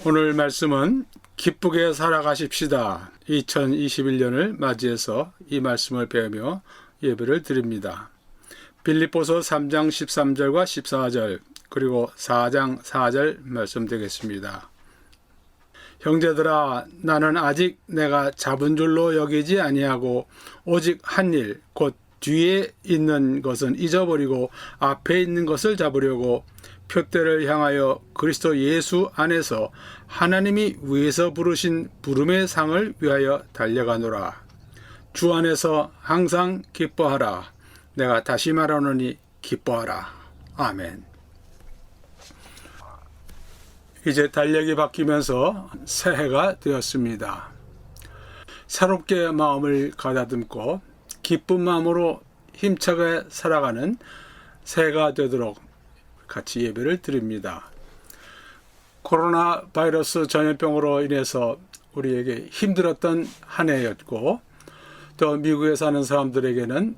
오늘 말씀은 기쁘게 살아가십시다. 2021년을 맞이해서 이 말씀을 배우며 예배를 드립니다. 빌립보서 3장 13절과 14절 그리고 4장 4절 말씀 되겠습니다. 형제들아, 나는 아직 내가 잡은 줄로 여기지 아니하고 오직 한 일 곧 뒤에 있는 것은 잊어버리고 앞에 있는 것을 잡으려고 표대를 향하여 그리스도 예수 안에서 하나님이 위에서 부르신 부름의 상을 위하여 달려가노라. 주 안에서 항상 기뻐하라. 내가 다시 말하노니 기뻐하라. 아멘. 이제 달력이 바뀌면서 새해가 되었습니다. 새롭게 마음을 가다듬고 기쁜 마음으로 힘차게 살아가는 새해가 되도록 같이 예배를 드립니다. 코로나 바이러스 전염병으로 인해서 우리에게 힘들었던 한 해였고, 또 미국에 사는 사람들에게는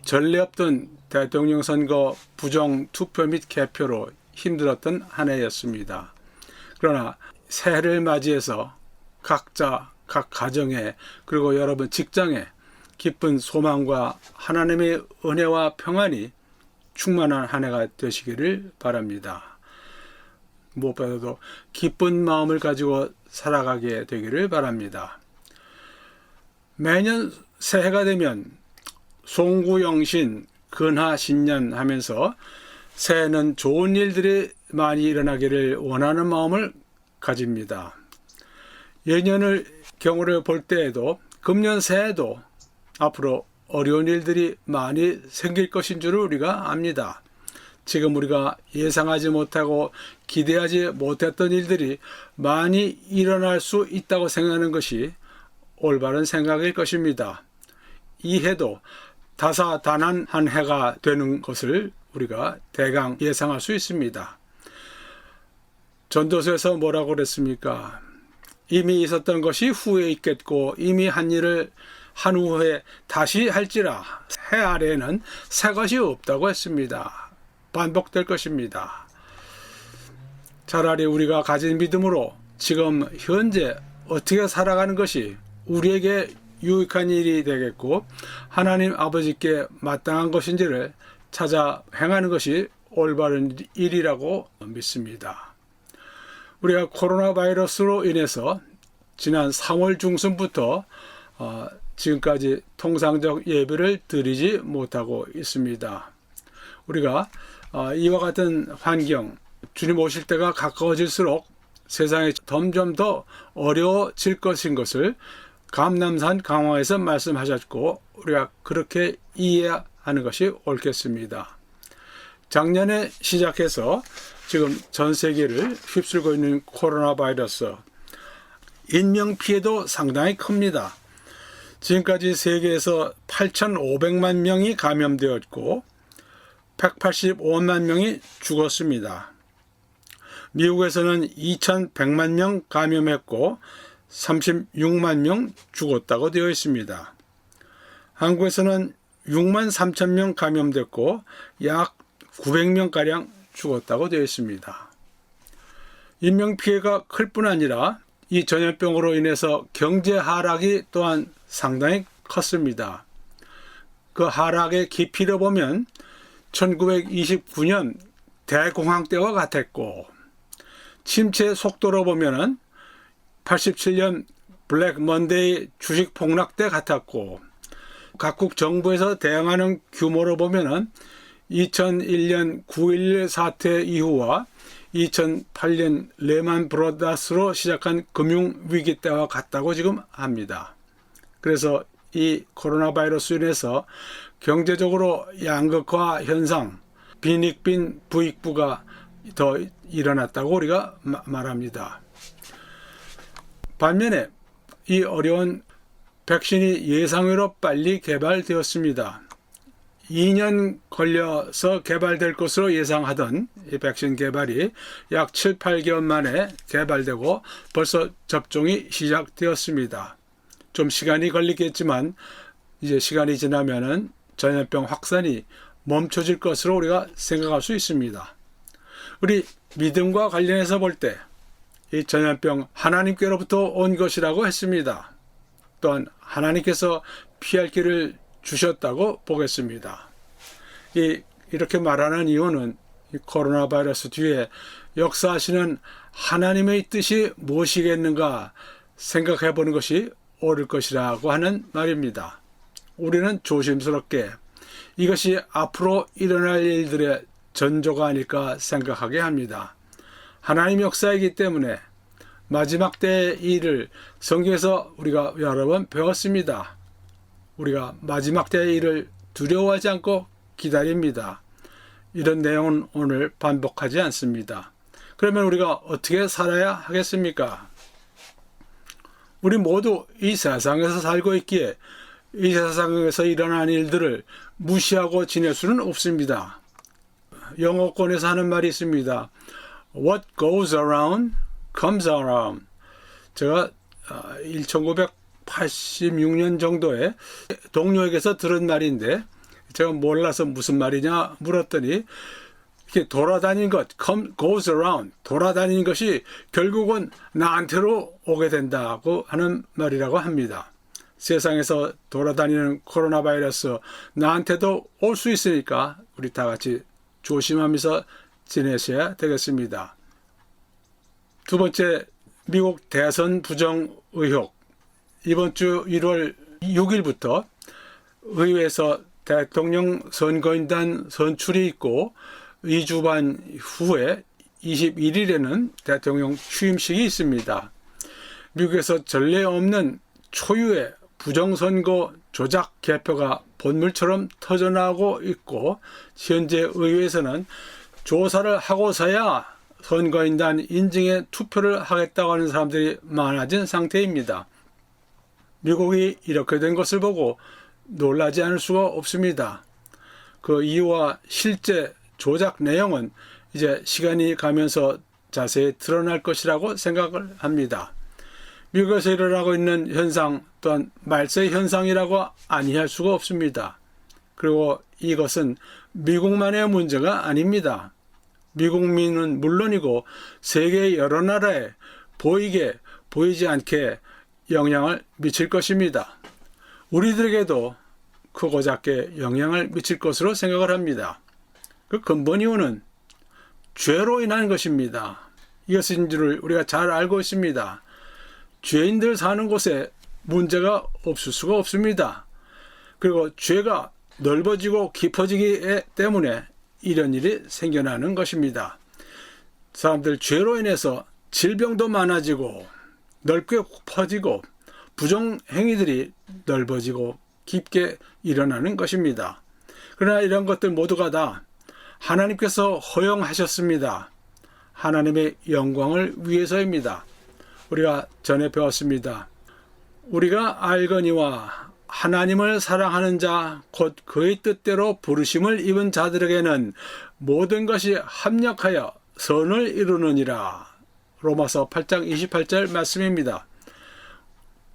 전례 없던 대통령 선거 부정 투표 및 개표로 힘들었던 한 해였습니다. 그러나 새해를 맞이해서 각자 각 가정에 그리고 여러분 직장에 기쁜 소망과 하나님의 은혜와 평안이 충만한 한 해가 되시기를 바랍니다. 무엇보다도 기쁜 마음을 가지고 살아가게 되기를 바랍니다. 매년 새해가 되면 송구영신, 근하신년 하면서 새해는 좋은 일들이 많이 일어나기를 원하는 마음을 가집니다. 예년을 경우를 볼 때에도 금년 새해도 앞으로 어려운 일들이 많이 생길 것인 줄 우리가 압니다. 지금 우리가 예상하지 못하고 기대하지 못했던 일들이 많이 일어날 수 있다고 생각하는 것이 올바른 생각일 것입니다. 이 해도 다사다난한 해가 되는 것을 우리가 대강 예상할 수 있습니다. 전도서에서 뭐라고 그랬습니까? 이미 있었던 것이 후에 있겠고 이미 한 일을 한 후에 다시 할지라. 해 아래에는 새 것이 없다고 했습니다. 반복될 것입니다. 차라리 우리가 가진 믿음으로 지금 현재 어떻게 살아가는 것이 우리에게 유익한 일이 되겠고 하나님 아버지께 마땅한 것인지를 찾아 행하는 것이 올바른 일이라고 믿습니다. 우리가 코로나 바이러스로 인해서 지난 3월 중순부터 지금까지 통상적 예배를 드리지 못하고 있습니다. 우리가 이와 같은 환경, 주님 오실 때가 가까워질수록 세상이 점점 더 어려워질 것인 것을 감남산 강화에서 말씀하셨고 우리가 그렇게 이해하는 것이 옳겠습니다. 작년에 시작해서 지금 전 세계를 휩쓸고 있는 코로나 바이러스, 인명피해도 상당히 큽니다. 지금까지 세계에서 8,500만 명이 감염되었고 185만 명이 죽었습니다. 미국에서는 2,100만 명 감염했고 36만 명 죽었다고 되어 있습니다. 한국에서는 6만 3천 명 감염됐고 약 900명가량 죽었다고 되어 있습니다. 인명피해가 클 뿐 아니라 이 전염병으로 인해서 경제 하락이 또한 상당히 컸습니다. 그 하락의 깊이를 보면 1929년 대공황 때와 같았고 침체 속도로 보면 87년 블랙 먼데이 주식 폭락 때 같았고 각국 정부에서 대응하는 규모로 보면 2001년 9.11 사태 이후와 2008년 레만 브로더스로 시작한 금융위기 때와 같다고 지금 합니다. 그래서 이 코로나 바이러스로 인해서 경제적으로 양극화 현상, 빈익빈 부익부가 더 일어났다고 우리가 말합니다. 반면에 이 어려운 백신이 예상외로 빨리 개발되었습니다. 2년 걸려서 개발될 것으로 예상하던 이 백신 개발이 약 7, 8개월 만에 개발되고 벌써 접종이 시작되었습니다. 좀 시간이 걸리겠지만 이제 시간이 지나면은 전염병 확산이 멈춰질 것으로 우리가 생각할 수 있습니다. 우리 믿음과 관련해서 볼 때 이 전염병 하나님께로부터 온 것이라고 했습니다. 또한 하나님께서 피할 길을 주셨다고 보겠습니다. 이렇게 말하는 이유는 이 코로나 바이러스 뒤에 역사하시는 하나님의 뜻이 무엇이겠는가 생각해 보는 것이 옳을 것이라고 하는 말입니다. 우리는 조심스럽게 이것이 앞으로 일어날 일들의 전조가 아닐까 생각하게 합니다. 하나님 역사이기 때문에 마지막 때의 일을 성경에서 우리가 여러 번 배웠습니다. 우리가 마지막 때의 일을 두려워하지 않고 기다립니다. 이런 내용은 오늘 반복하지 않습니다. 그러면 우리가 어떻게 살아야 하겠습니까? 우리 모두 이 세상에서 살고 있기에 이 세상에서 일어나는 일들을 무시하고 지낼 수는 없습니다. 영어권에서 하는 말이 있습니다. What goes around comes around. 제가 1986년 정도에 동료에게서 들은 말인데 제가 몰라서 무슨 말이냐 물었더니 이렇게 돌아다니는 것, goes around, 돌아다니는 것이 결국은 나한테로 오게 된다고 하는 말이라고 합니다. 세상에서 돌아다니는 코로나 바이러스 나한테도 올 수 있으니까 우리 다 같이 조심하면서 지내셔야 되겠습니다. 두 번째, 미국 대선 부정 의혹. 이번 주 1월 6일부터 의회에서 대통령 선거인단 선출이 있고 2주 반 후에 21일에는 대통령 취임식이 있습니다. 미국에서 전례 없는 초유의 부정선거 조작 개표가 본물처럼 터져나오고 있고 현재 의회에서는 조사를 하고서야 선거인단 인증에 투표를 하겠다고 하는 사람들이 많아진 상태입니다. 미국이 이렇게 된 것을 보고 놀라지 않을 수가 없습니다. 그 이유와 실제 조작 내용은 이제 시간이 가면서 자세히 드러날 것이라고 생각을 합니다. 미국에서 일어나고 있는 현상 또한 말세의 현상이라고 아니할 수가 없습니다. 그리고 이것은 미국만의 문제가 아닙니다. 미국민은 물론이고 세계 여러 나라에 보이게 보이지 않게 영향을 미칠 것입니다. 우리들에게도 크고 작게 영향을 미칠 것으로 생각을 합니다. 그 근본 이유는 죄로 인한 것입니다. 이것인 줄을 우리가 잘 알고 있습니다. 죄인들 사는 곳에 문제가 없을 수가 없습니다. 그리고 죄가 넓어지고 깊어지기 때문에 이런 일이 생겨나는 것입니다. 사람들 죄로 인해서 질병도 많아지고 넓게 퍼지고 부정행위들이 넓어지고 깊게 일어나는 것입니다. 그러나 이런 것들 모두가 다 하나님께서 허용하셨습니다. 하나님의 영광을 위해서입니다. 우리가 전에 배웠습니다. 우리가 알거니와 하나님을 사랑하는 자, 곧 그의 뜻대로 부르심을 입은 자들에게는 모든 것이 합력하여 선을 이루느니라. 로마서 8장 28절 말씀입니다.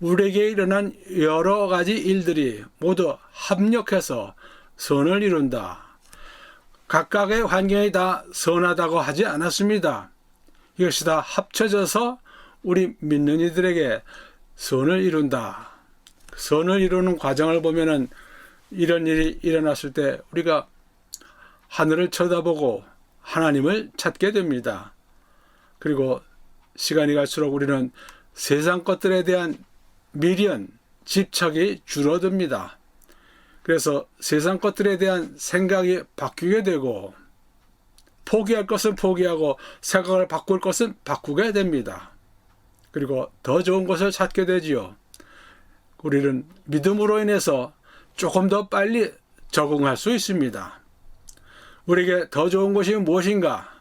우리에게 일어난 여러 가지 일들이 모두 합력해서 선을 이룬다. 각각의 환경이 다 선하다고 하지 않았습니다. 이것이 다 합쳐져서 우리 믿는 이들에게 선을 이룬다. 선을 이루는 과정을 보면은 이런 일이 일어났을 때 우리가 하늘을 쳐다보고 하나님을 찾게 됩니다. 그리고 시간이 갈수록 우리는 세상 것들에 대한 미련, 집착이 줄어듭니다. 그래서 세상 것들에 대한 생각이 바뀌게 되고 포기할 것은 포기하고 생각을 바꿀 것은 바꾸게 됩니다. 그리고 더 좋은 것을 찾게 되지요. 우리는 믿음으로 인해서 조금 더 빨리 적응할 수 있습니다. 우리에게 더 좋은 것이 무엇인가?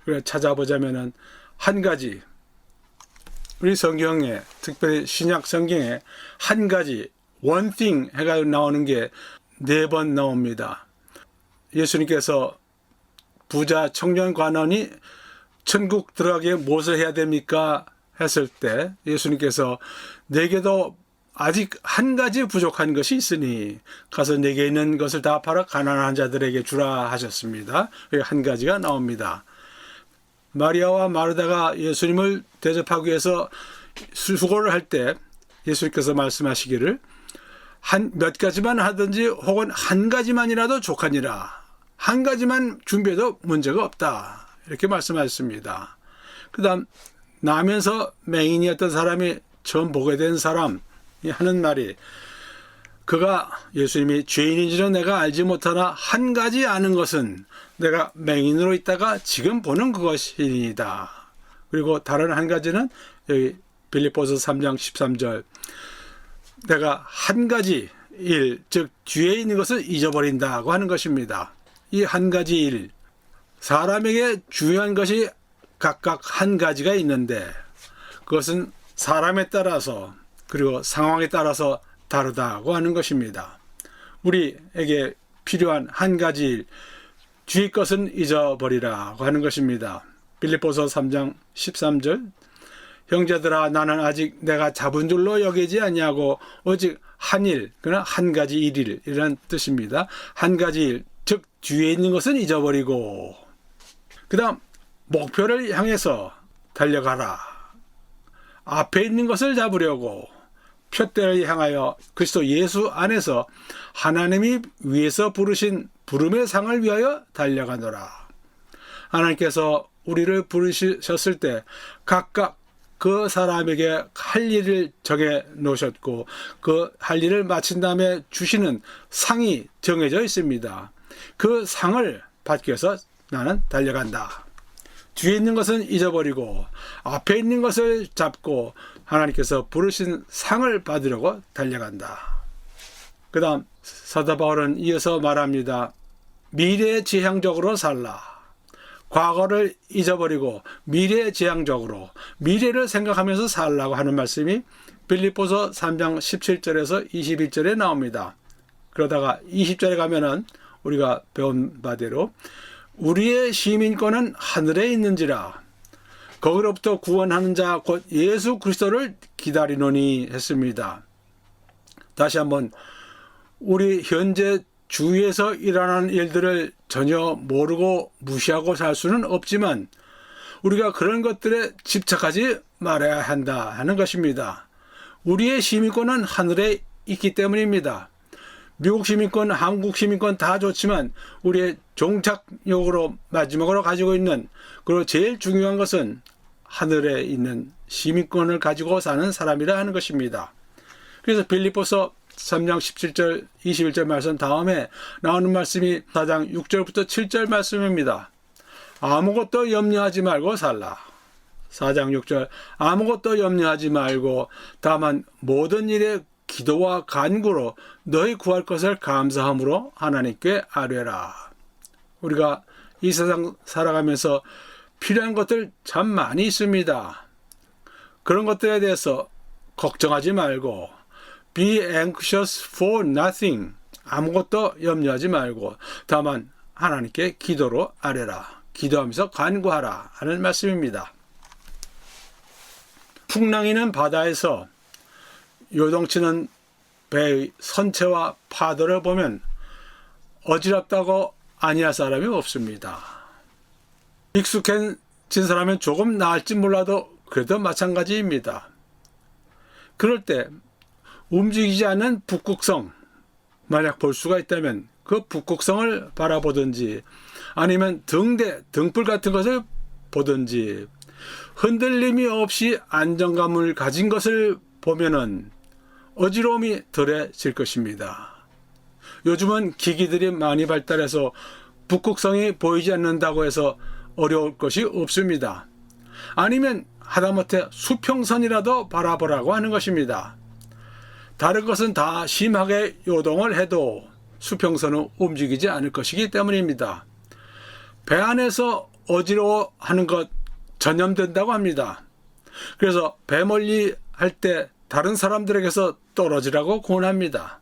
그래 찾아보자면은 한 가지, 우리 성경에, 특별히 신약 성경에 한 가지, one thing 해가 나오는 게 4번 나옵니다. 예수님께서 부자 청년 관원이 천국 들어가기에 무엇을 해야 됩니까? 했을 때 예수님께서 내게도 아직 한 가지 부족한 것이 있으니 가서 내게 있는 것을 다 팔아 가난한 자들에게 주라 하셨습니다. 한 가지가 나옵니다. 마리아와 마르다가 예수님을 대접하기 위해서 수고를 할 때 예수님께서 말씀하시기를 몇 가지만 하든지 혹은 한 가지만이라도 족하니라. 한 가지만 준비해도 문제가 없다. 이렇게 말씀하셨습니다. 그 다음 나면서 맹인이었던 사람이 처음 보게 된 사람이 하는 말이 그가 예수님이 죄인인지는 내가 알지 못하나 한 가지 아는 것은 내가 맹인으로 있다가 지금 보는 그것이니이다. 그리고 다른 한 가지는 여기 빌립보서 3장 13절 내가 한 가지 일, 즉 뒤에 있는 것을 잊어버린다고 하는 것입니다. 이 한 가지 일, 사람에게 중요한 것이 각각 한 가지가 있는데 그것은 사람에 따라서 그리고 상황에 따라서 다르다고 하는 것입니다. 우리에게 필요한 한 가지 일, 뒤의 것은 잊어버리라고 하는 것입니다. 빌립보서 3장 13절 형제들아 나는 아직 내가 잡은 줄로 여기지 아니하고 오직 한 일, 그러나 한 가지 일일 이라는 뜻입니다. 한 가지 일, 즉 뒤에 있는 것은 잊어버리고 그 다음 목표를 향해서 달려가라. 앞에 있는 것을 잡으려고 표대를 향하여 그리스도 예수 안에서 하나님이 위에서 부르신 부름의 상을 위하여 달려가노라. 하나님께서 우리를 부르셨을 때 각각 그 사람에게 할 일을 정해 놓으셨고 그 할 일을 마친 다음에 주시는 상이 정해져 있습니다. 그 상을 받기 위해서 나는 달려간다. 뒤에 있는 것은 잊어버리고 앞에 있는 것을 잡고 하나님께서 부르신 상을 받으려고 달려간다. 그 다음 사도 바울은 이어서 말합니다. 미래지향적으로 살라. 과거를 잊어버리고 미래지향적으로 미래를 생각하면서 살라고 하는 말씀이 빌립보서 3장 17절에서 21절에 나옵니다. 그러다가 20절에 가면은 우리가 배운 바대로 우리의 시민권은 하늘에 있는지라 거기로부터 구원하는 자 곧 예수 그리스도를 기다리노니 했습니다. 다시 한번 우리 현재 주위에서 일어나는 일들을 전혀 모르고 무시하고 살 수는 없지만 우리가 그런 것들에 집착하지 말아야 한다 하는 것입니다. 우리의 시민권은 하늘에 있기 때문입니다. 미국 시민권, 한국 시민권 다 좋지만 우리의 종착역으로 마지막으로 가지고 있는 그리고 제일 중요한 것은 하늘에 있는 시민권을 가지고 사는 사람이라 하는 것입니다. 그래서 빌립보서 3장 17절 21절 말씀 다음에 나오는 말씀이 4장 6절부터 7절 말씀입니다. 아무것도 염려하지 말고 살라. 4장 6절 아무것도 염려하지 말고 다만 모든 일에 기도와 간구로 너희 구할 것을 감사함으로 하나님께 아뢰라. 우리가 이 세상 살아가면서 필요한 것들 참 많이 있습니다. 그런 것들에 대해서 걱정하지 말고 Be anxious for nothing. 아무것도 염려하지 말고 다만 하나님께 기도로 아뢰라. 기도하면서 간구하라 하는 말씀입니다. 풍랑이는 바다에서 요동치는 배의 선체와 파도를 보면 어지럽다고 아니할 사람이 없습니다. 익숙해진 사람은 조금 나을지 몰라도 그래도 마찬가지입니다. 그럴 때 움직이지 않는 북극성 만약 볼 수가 있다면 그 북극성을 바라보든지 아니면 등불 같은 것을 보든지 흔들림이 없이 안정감을 가진 것을 보면은 어지러움이 덜해질 것입니다. 요즘은 기기들이 많이 발달해서 북극성이 보이지 않는다고 해서 어려울 것이 없습니다. 아니면 하다못해 수평선이라도 바라보라고 하는 것입니다. 다른 것은 다 심하게 요동을 해도 수평선은 움직이지 않을 것이기 때문입니다. 배 안에서 어지러워하는 것 전염된다고 합니다. 그래서 배 멀리 할 때 다른 사람들에게서 떨어지라고 권합니다.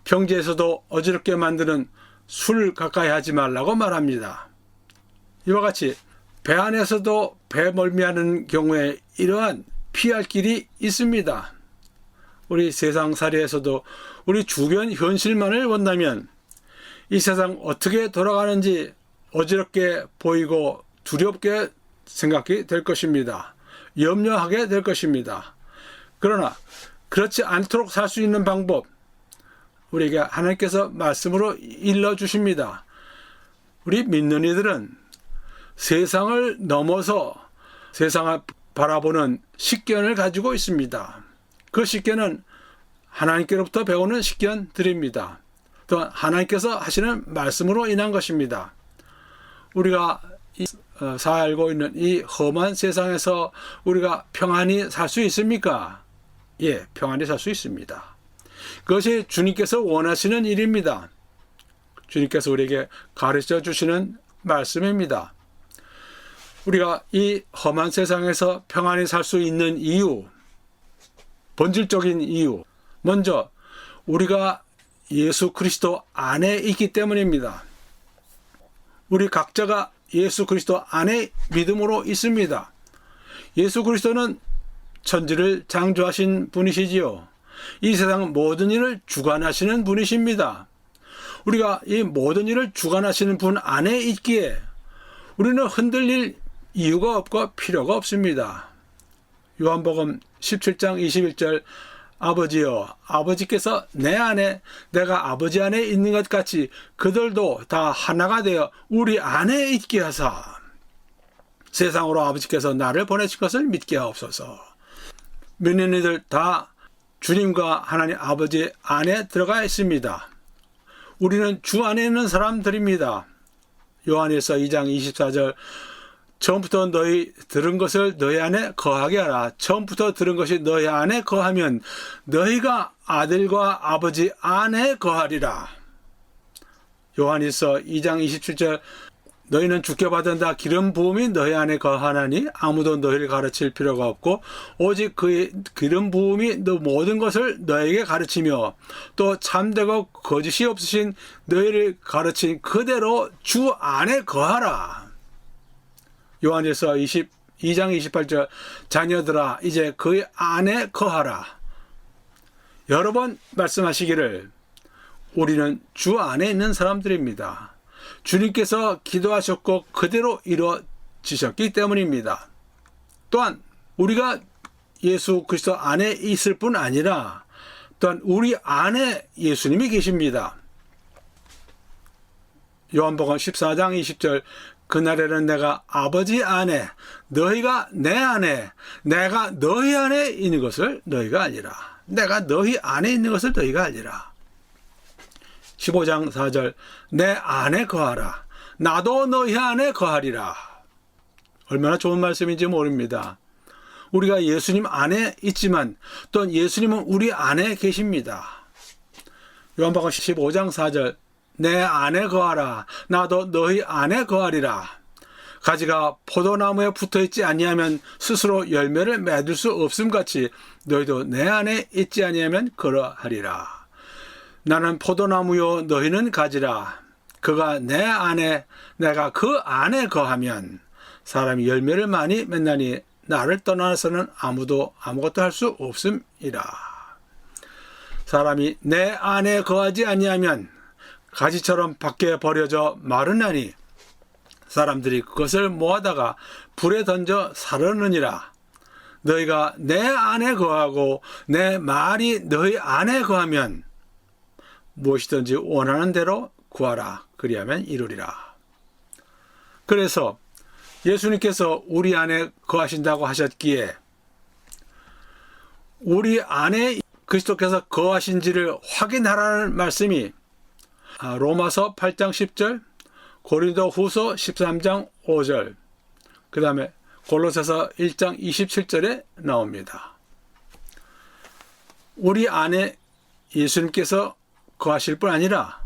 평지에서도 어지럽게 만드는 술 가까이 하지 말라고 말합니다. 이와 같이 배 안에서도 배 멀미하는 경우에 이러한 피할 길이 있습니다. 우리 세상살이에서도 우리 주변 현실만을 본다면 이 세상 어떻게 돌아가는지 어지럽게 보이고 두렵게 생각이 될 것입니다. 염려하게 될 것입니다. 그러나 그렇지 않도록 살 수 있는 방법, 우리에게 하나님께서 말씀으로 일러주십니다. 우리 믿는 이들은 세상을 넘어서 세상을 바라보는 식견을 가지고 있습니다. 그 식견은 하나님께로부터 배우는 식견들입니다. 또한 하나님께서 하시는 말씀으로 인한 것입니다. 우리가 살고 있는 이 험한 세상에서 우리가 평안히 살 수 있습니까? 예, 평안히 살 수 있습니다. 그것이 주님께서 원하시는 일입니다. 주님께서 우리에게 가르쳐 주시는 말씀입니다. 우리가 이 험한 세상에서 평안히 살 수 있는 이유, 본질적인 이유, 먼저 우리가 예수 그리스도 안에 있기 때문입니다. 우리 각자가 예수 그리스도 안에 믿음으로 있습니다. 예수 그리스도는 천지를 창조하신 분이시지요. 이 세상 모든 일을 주관하시는 분이십니다. 우리가 이 모든 일을 주관하시는 분 안에 있기에 우리는 흔들릴 이유가 없고 필요가 없습니다. 요한복음 17장 21절, 아버지여, 아버지께서 내 안에 내가 아버지 안에 있는 것 같이 그들도 다 하나가 되어 우리 안에 있게 하사 세상으로 아버지께서 나를 보내신 것을 믿게 하옵소서. 믿는 이들 다 주님과 하나님 아버지 안에 들어가 있습니다. 우리는 주 안에 있는 사람들입니다. 요한일서 2장 24절, 처음부터 너희 들은 것을 너희 안에 거하게 하라. 처음부터 들은 것이 너희 안에 거하면 너희가 아들과 아버지 안에 거하리라. 요한일서 2장 27절, 너희는 주께 받은 다 기름 부음이 너희 안에 거하나니 아무도 너희를 가르칠 필요가 없고 오직 그의 기름 부음이 너 모든 것을 너에게 가르치며 또 참되고 거짓이 없으신 너희를 가르친 그대로 주 안에 거하라. 요한일서 2장 28절, 자녀들아 이제 그의 안에 거하라. 여러 번 말씀하시기를 우리는 주 안에 있는 사람들입니다. 주님께서 기도하셨고 그대로 이루어지셨기 때문입니다. 또한 우리가 예수 그리스도 안에 있을 뿐 아니라 또한 우리 안에 예수님이 계십니다. 요한복음 14장 20절, 그날에는 내가 아버지 안에 너희가 내 안에 내가 너희 안에 있는 것을 너희가 알리라. 내가 너희 안에 있는 것을 너희가 알리라. 15장 4절, 내 안에 거하라. 나도 너희 안에 거하리라. 얼마나 좋은 말씀인지 모릅니다. 우리가 예수님 안에 있지만 또 예수님은 우리 안에 계십니다. 요한복음 15장 4절, 내 안에 거하라. 나도 너희 안에 거하리라. 가지가 포도나무에 붙어있지 아니하면 스스로 열매를 맺을 수 없음같이 너희도 내 안에 있지 아니하면 그러하리라. 나는 포도나무요 너희는 가지라. 그가 내 안에 내가 그 안에 거하면 사람이 열매를 많이 맺나니 나를 떠나서는 아무도 아무것도 할 수 없음이라. 사람이 내 안에 거하지 아니하면 가지처럼 밖에 버려져 마르나니 사람들이 그것을 모아다가 불에 던져 사르느니라. 너희가 내 안에 거하고 내 말이 너희 안에 거하면 무엇이든지 원하는 대로 구하라. 그리하면 이루리라. 그래서 예수님께서 우리 안에 거하신다고 하셨기에 우리 안에 그리스도께서 거하신지를 확인하라는 말씀이 로마서 8장 10절, 고린도 후서 13장 5절, 그 다음에 골로새서 1장 27절에 나옵니다. 우리 안에 예수님께서 거하실 뿐 아니라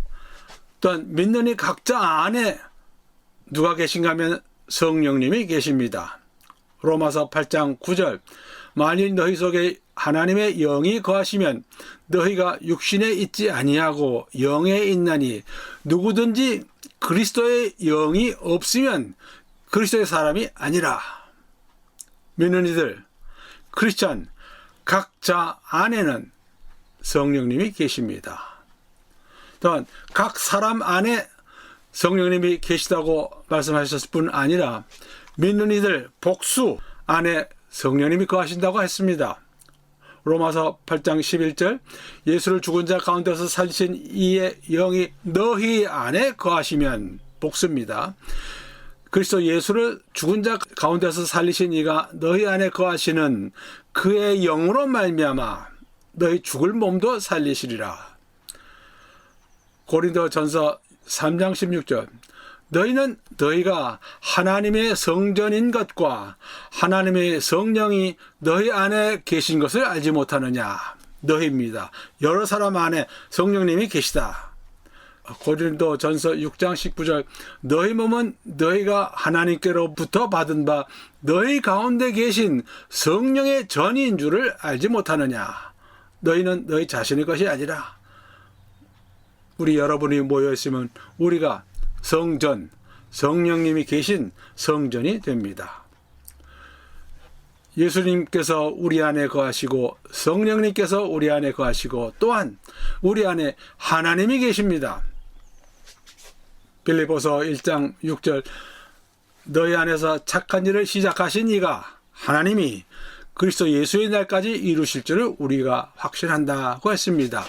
또한 믿는 이 각자 안에 누가 계신가 하면 성령님이 계십니다. 로마서 8장 9절, 만일 너희 속에 하나님의 영이 거하시면 너희가 육신에 있지 아니하고 영에 있나니 누구든지 그리스도의 영이 없으면 그리스도의 사람이 아니라. 믿는 이들, 크리스찬 각자 안에는 성령님이 계십니다. 또한 각 사람 안에 성령님이 계시다고 말씀하셨을 뿐 아니라 믿는 이들 복수 안에 성령님이 거하신다고 했습니다. 로마서 8장 11절 예수를 죽은 자 가운데서 살리신 이의 영이 너희 안에 거하시면 복습니다. 그리스도 예수를 죽은 자 가운데서 살리신 이가 너희 안에 거하시는 그의 영으로 말미암아 너희 죽을 몸도 살리시리라. 고린도전서 3장 16절 너희는 너희가 하나님의 성전인 것과 하나님의 성령이 너희 안에 계신 것을 알지 못하느냐. 너희입니다. 여러 사람 안에 성령님이 계시다. 고린도전서 6장 19절 너희 몸은 너희가 하나님께로부터 받은 바 너희 가운데 계신 성령의 전인 줄을 알지 못하느냐. 너희는 너희 자신의 것이 아니라 우리 여러분이 모여있으면 우리가 성전, 성령님이 계신 성전이 됩니다. 예수님께서 우리 안에 거하시고 성령님께서 우리 안에 거하시고 또한 우리 안에 하나님이 계십니다. 빌립보서 1장 6절 너희 안에서 착한 일을 시작하신 이가 하나님이 그리스도 예수의 날까지 이루실 줄을 우리가 확신한다고 했습니다.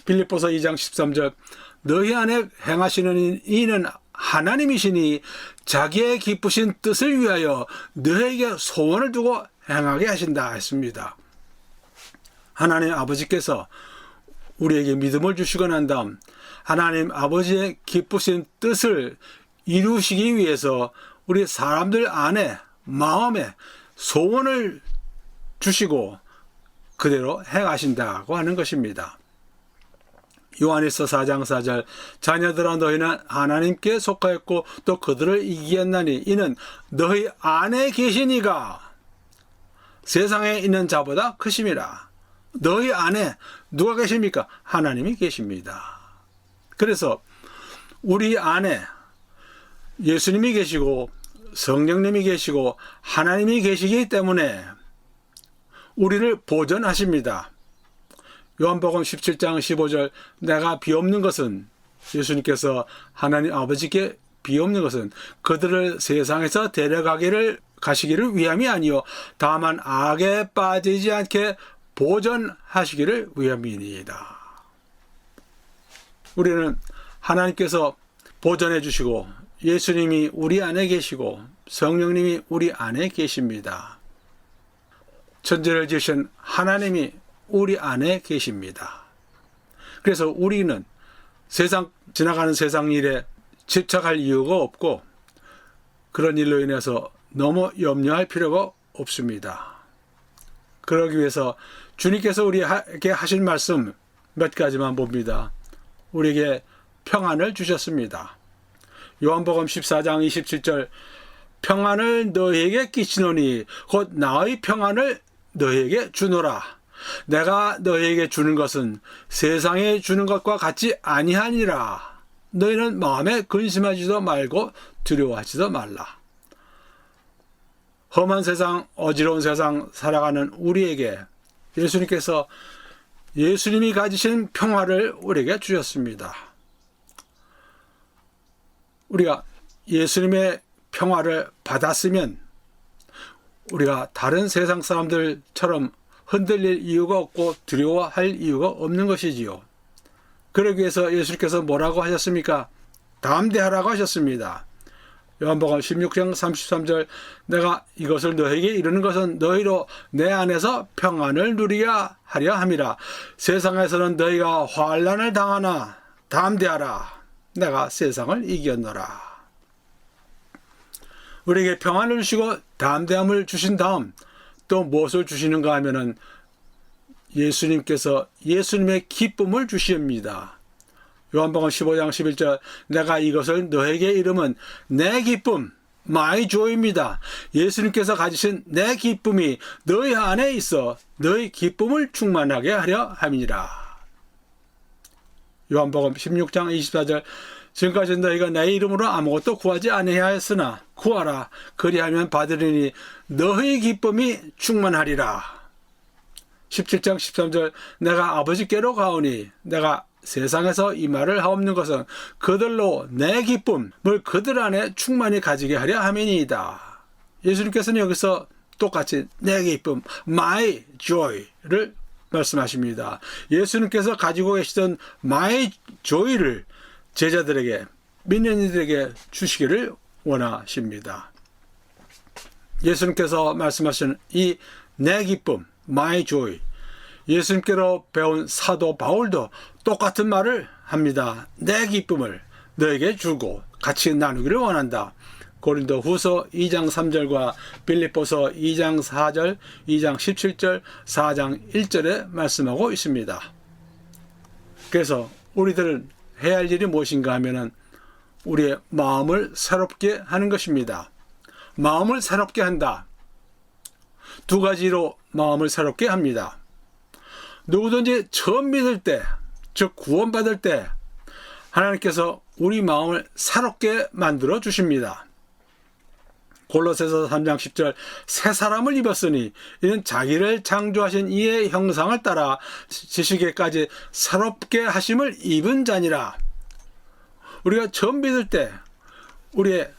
빌립보서 2장 13절 너희 안에 행하시는 이는 하나님이시니 자기의 기쁘신 뜻을 위하여 너희에게 소원을 두고 행하게 하신다 했습니다. 하나님 아버지께서 우리에게 믿음을 주시고 난 다음 하나님 아버지의 기쁘신 뜻을 이루시기 위해서 우리 사람들 안에 마음에 소원을 주시고 그대로 행하신다고 하는 것입니다. 요한일서 4장 4절 자녀들아 너희는 하나님께 속하였고 또 그들을 이기었나니 이는 너희 안에 계신 이가 세상에 있는 자보다 크심이라. 너희 안에 누가 계십니까? 하나님이 계십니다. 그래서 우리 안에 예수님이 계시고 성령님이 계시고 하나님이 계시기 때문에 우리를 보존하십니다. 요한복음 17장 15절 내가 비옵는 것은 예수님께서 하나님 아버지께 비옵는 것은 그들을 세상에서 가시기를 위함이 아니요 다만 악에 빠지지 않게 보존하시기를 위함이니이다. 우리는 하나님께서 보존해 주시고 예수님이 우리 안에 계시고 성령님이 우리 안에 계십니다. 천지를 지으신 하나님이 우리 안에 계십니다. 그래서 우리는 지나가는 세상 일에 집착할 이유가 없고 그런 일로 인해서 너무 염려할 필요가 없습니다. 그러기 위해서 주님께서 우리에게 하신 말씀 몇 가지만 봅니다. 우리에게 평안을 주셨습니다. 요한복음 14장 27절 평안을 너희에게 끼치노니 곧 나의 평안을 너희에게 주노라. 내가 너희에게 주는 것은 세상에 주는 것과 같지 아니하니라. 너희는 마음에 근심하지도 말고 두려워하지도 말라. 험한 세상, 어지러운 세상 살아가는 우리에게 예수님께서 예수님이 가지신 평화를 우리에게 주셨습니다. 우리가 예수님의 평화를 받았으면 우리가 다른 세상 사람들처럼 흔들릴 이유가 없고 두려워할 이유가 없는 것이지요. 그러기 위해서 예수님께서 뭐라고 하셨습니까? 담대하라고 하셨습니다. 요한복음 16장 33절 내가 이것을 너희에게 이르는 것은 너희로 내 안에서 평안을 누리게 하려 함이라. 세상에서는 너희가 환난을 당하나 담대하라. 내가 세상을 이겼노라. 우리에게 평안을 주시고 담대함을 주신 다음 또 무엇을 주시는가 하면은 예수님께서 예수님의 기쁨을 주십니다. 요한복음 15장 11절 내가 이것을 너에게 이름은 내 기쁨 my joy입니다. 예수님께서 가지신 내 기쁨이 너희 안에 있어 너희 기쁨을 충만하게 하려 함이니라. 요한복음 16장 24절 지금까지 너희가 내 이름으로 아무것도 구하지 아니하였으나 구하라 그리하면 받으리니 너희 기쁨이 충만하리라. 17장 13절 내가 아버지께로 가오니 내가 세상에서 이 말을 하옵는 것은 그들로 내 기쁨을 그들 안에 충만히 가지게 하려 함이니이다. 예수님께서는 여기서 똑같이 내 기쁨, my joy를 말씀하십니다. 예수님께서 가지고 계시던 my joy를 제자들에게, 믿는 이들에게 주시기를 원하십니다. 예수님께서 말씀하시는 이 내 기쁨, my joy, 예수님께로 배운 사도 바울도 똑같은 말을 합니다. 내 기쁨을 너에게 주고 같이 나누기를 원한다. 고린도 후서 2장 3절과 빌립보서 2장 4절, 2장 17절, 4장 1절에 말씀하고 있습니다. 그래서 우리들은 해야 할 일이 무엇인가 하면은 우리의 마음을 새롭게 하는 것입니다. 마음을 새롭게 한다. 두 가지로 마음을 새롭게 합니다. 누구든지 처음 믿을 때, 즉 구원받을 때 하나님께서 우리 마음을 새롭게 만들어 주십니다. 골로새서 3장 10절 새 사람을 입었으니 이는 자기를 창조하신 이의 형상을 따라 지시기까지 새롭게 하심을 입은 자니라. 우리가 처음 믿을 때 우리의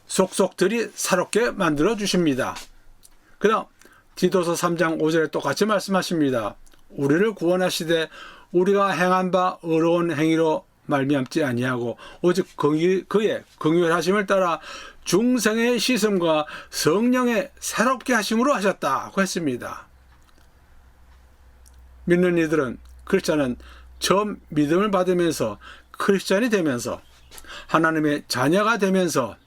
속속들이 새롭게 만들어 주십니다. 그 다음 디도서 3장 5절에 똑같이 말씀하십니다. 우리를 구원하시되 우리가 행한 바 의로운 행위로 말미암지 아니하고 오직 그의 긍휼하심을 따라 중생의 씻음과 성령의 새롭게 하심으로 하셨다고 했습니다. 믿는 이들은, 크리스찬은 처음 믿음을 받으면서 크리스찬이 되면서 하나님의 자녀가 되면서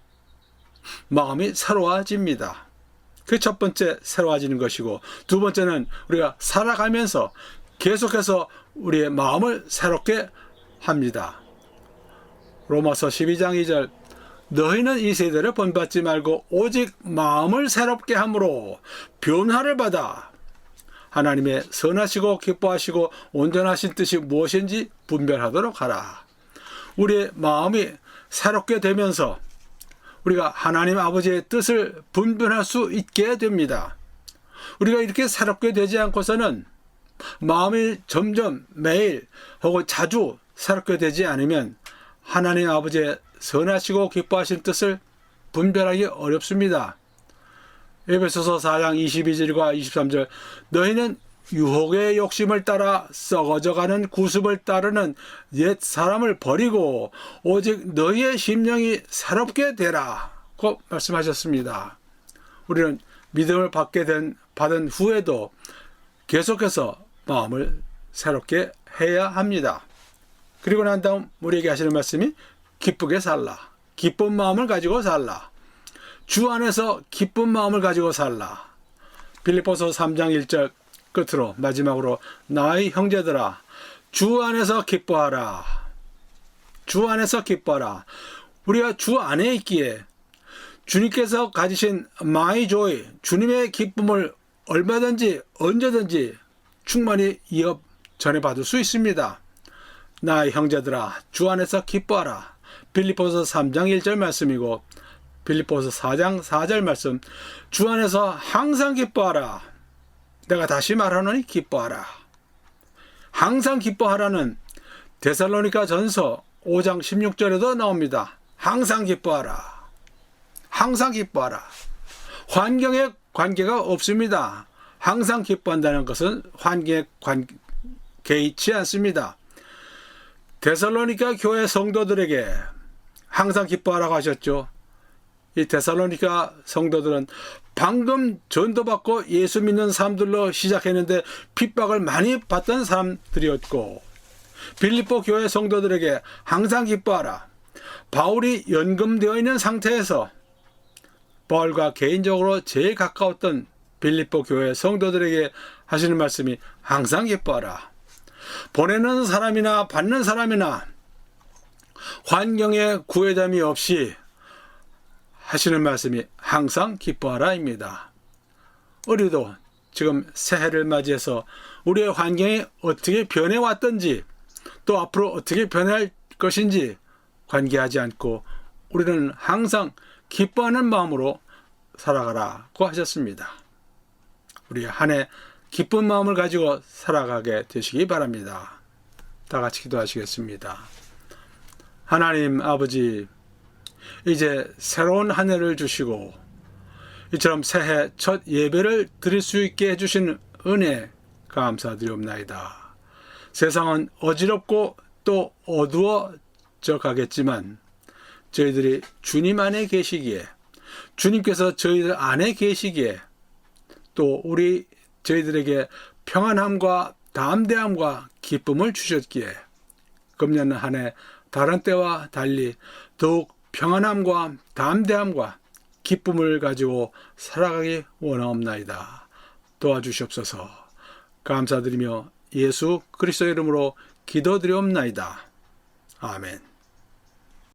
마음이 새로워집니다. 그 첫 번째 새로워지는 것이고, 두 번째는 우리가 살아가면서 계속해서 우리의 마음을 새롭게 합니다. 로마서 12장 2절 너희는 이 세대를 본받지 말고 오직 마음을 새롭게 함으로 변화를 받아 하나님의 선하시고 기뻐하시고 온전하신 뜻이 무엇인지 분별하도록 하라. 우리의 마음이 새롭게 되면서 우리가 하나님 아버지의 뜻을 분별할 수 있게 됩니다. 우리가 이렇게 새롭게 되지 않고서는 마음이 점점 매일 혹은 자주 새롭게 되지 않으면 하나님 아버지의 선하시고 기뻐하신 뜻을 분별하기 어렵습니다. 에베소서 4장 22절과 23절 너희는 유혹의 욕심을 따라 썩어져가는 구습을 따르는 옛 사람을 버리고 오직 너희의 심령이 새롭게 되라고 말씀하셨습니다. 우리는 믿음을 받은 후에도 계속해서 마음을 새롭게 해야 합니다. 그리고 난 다음 우리에게 하시는 말씀이 기쁘게 살라. 기쁜 마음을 가지고 살라. 주 안에서 기쁜 마음을 가지고 살라. 빌립보서 3장 1절 끝으로 마지막으로 나의 형제들아 주 안에서 기뻐하라. 주 안에서 기뻐하라. 우리가 주 안에 있기에 주님께서 가지신 my joy, 주님의 기쁨을 얼마든지 언제든지 충만히 이어 전해받을 수 있습니다. 나의 형제들아 주 안에서 기뻐하라. 빌립보서 3장 1절 말씀이고 빌립보서 4장 4절 말씀 주 안에서 항상 기뻐하라. 내가 다시 말하노니 기뻐하라. 항상 기뻐하라는 데살로니가 전서 5장 16절에도 나옵니다. 항상 기뻐하라. 항상 기뻐하라. 환경에 관계가 없습니다. 항상 기뻐한다는 것은 환경에 개의치 않습니다. 데살로니가 교회 성도들에게 항상 기뻐하라고 하셨죠. 이 데살로니가 성도들은 방금 전도받고 예수 믿는 사람들로 시작했는데 핍박을 많이 받던 사람들이었고, 빌립보 교회 성도들에게 항상 기뻐하라. 바울이 연금되어 있는 상태에서 바울과 개인적으로 제일 가까웠던 빌립보 교회 성도들에게 하시는 말씀이 항상 기뻐하라. 보내는 사람이나 받는 사람이나 환경에 구애됨이 없이 하시는 말씀이 항상 기뻐하라입니다. 우리도 지금 새해를 맞이해서 우리의 환경이 어떻게 변해왔든지 또 앞으로 어떻게 변할 것인지 관계하지 않고 우리는 항상 기뻐하는 마음으로 살아가라고 하셨습니다. 우리 한 해 기쁜 마음을 가지고 살아가게 되시기 바랍니다. 다 같이 기도하시겠습니다. 하나님 아버지, 이제 새로운 한 해를 주시고 이처럼 새해 첫 예배를 드릴 수 있게 해주신 은혜 감사드리옵나이다. 세상은 어지럽고 또 어두워져 가겠지만 저희들이 주님 안에 계시기에, 주님께서 저희들 안에 계시기에, 또 저희들에게 평안함과 담대함과 기쁨을 주셨기에 금년 한 해 다른 때와 달리 더욱 평안함과 담대함과 기쁨을 가지고 살아가기 원하옵나이다. 도와주시옵소서. 감사드리며 예수 그리스도의 이름으로 기도드리옵나이다. 아멘.